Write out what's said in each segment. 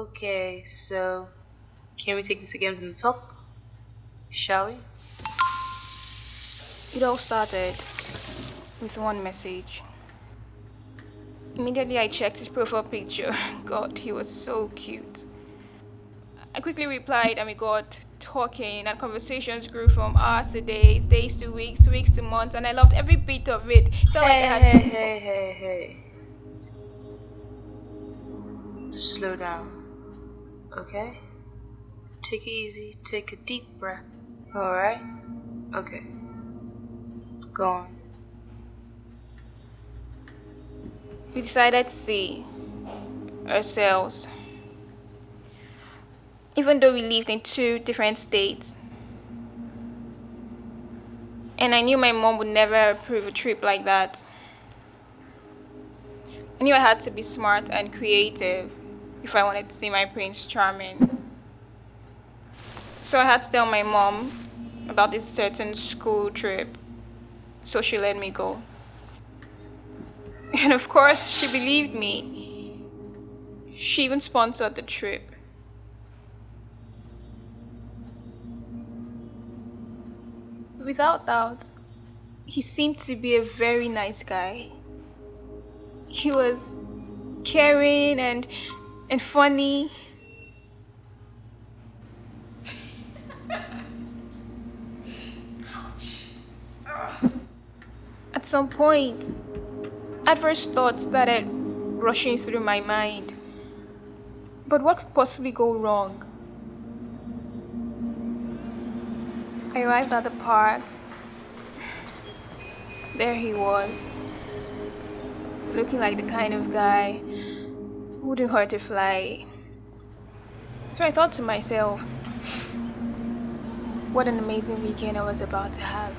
Okay, so can we take this again from the top? Shall we? It all started with one message. Immediately I checked his profile picture. God, he was so cute. I quickly replied and we got talking, and conversations grew from hours to days, days to weeks, weeks to months, and I loved every bit of it. Felt like I Hey, had. hey, hey, hey, hey. Slow down, okay? Take it easy, take a deep breath. Alright? Okay, go on. We decided to see ourselves, even though we lived in two different states. And I knew my mom would never approve a trip like that. I knew I had to be smart and creative if I wanted to see my Prince Charming. So I had to tell my mom about this certain school trip, so she let me go. And of course, she believed me. She even sponsored the trip. Without doubt, he seemed to be a very nice guy. He was caring and funny. At some point, adverse thoughts started rushing through my mind. But what could possibly go wrong? I arrived at the park. There he was, looking like the kind of guy who wouldn't hurt a fly. So I thought to myself, what an amazing weekend I was about to have.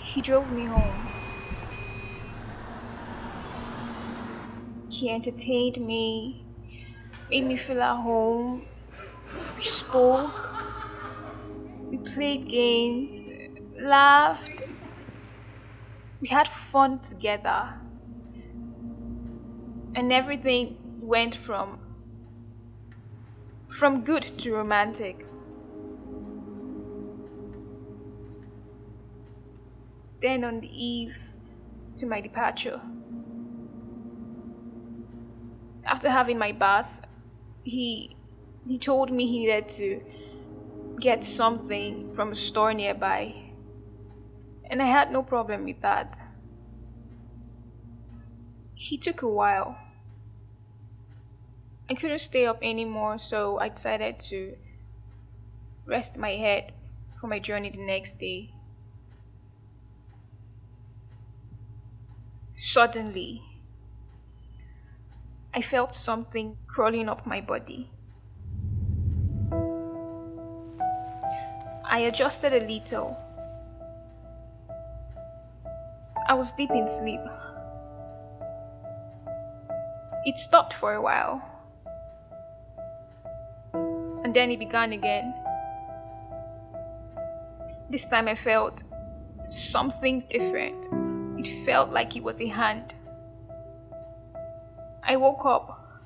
He drove me home. He entertained me, made me feel at home. We spoke, we played games, laughed, we had fun together. And everything went from good to romantic. Then on the eve to my departure, after having my bath, he he told me he needed to get something from a store nearby. And I had no problem with that. He took a while. I couldn't stay up anymore, so I decided to rest my head for my journey the next day. Suddenly, I felt something crawling up my body. I adjusted a little. I was deep in sleep. It stopped for a while, and then it began again. This time I felt something different. It felt like it was a hand. I woke up.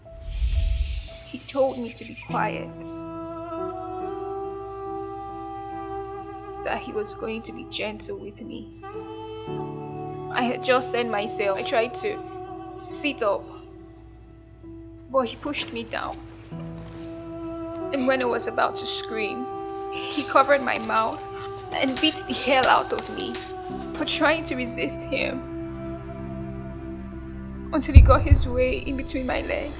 He told me to be quiet, that he was going to be gentle with me. I adjusted myself. I tried to sit up, but he pushed me down. And when I was about to scream, he covered my mouth and beat the hell out of me for trying to resist him until he got his way in between my legs.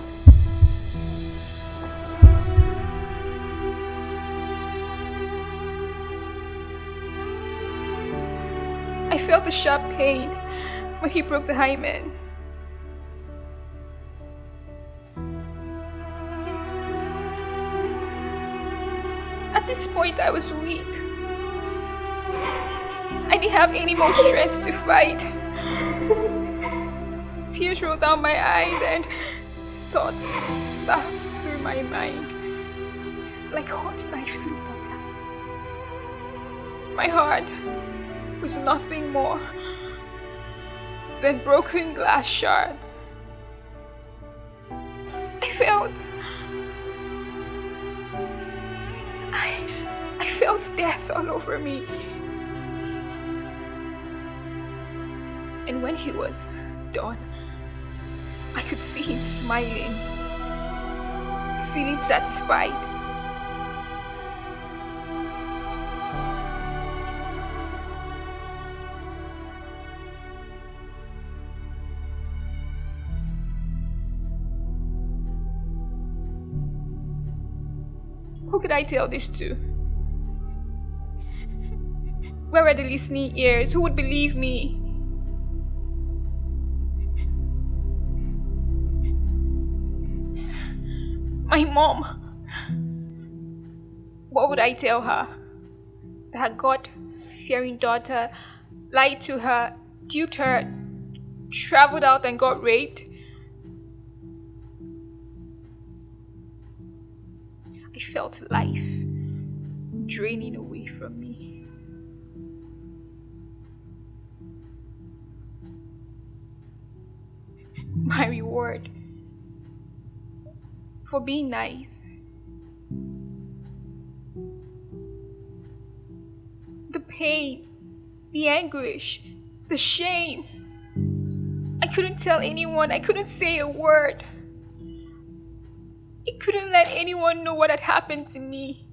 I felt a sharp pain when he broke the hymen. At this point, I was weak. I didn't have any more strength to fight. Tears rolled down my eyes and thoughts stabbed through my mind like a hot knife through butter. My heart was nothing more then broken glass shards. I felt I felt death all over me. And when he was done, I could see him smiling, feeling satisfied. Who could I tell this to? Where were the listening ears? Who would believe me? My mom. What would I tell her? That her God-fearing daughter lied to her, duped her, traveled out and got raped? I felt life draining away from me. My reward for being nice. The pain, the anguish, the shame. I couldn't tell anyone, I couldn't say a word. I couldn't let anyone know what had happened to me.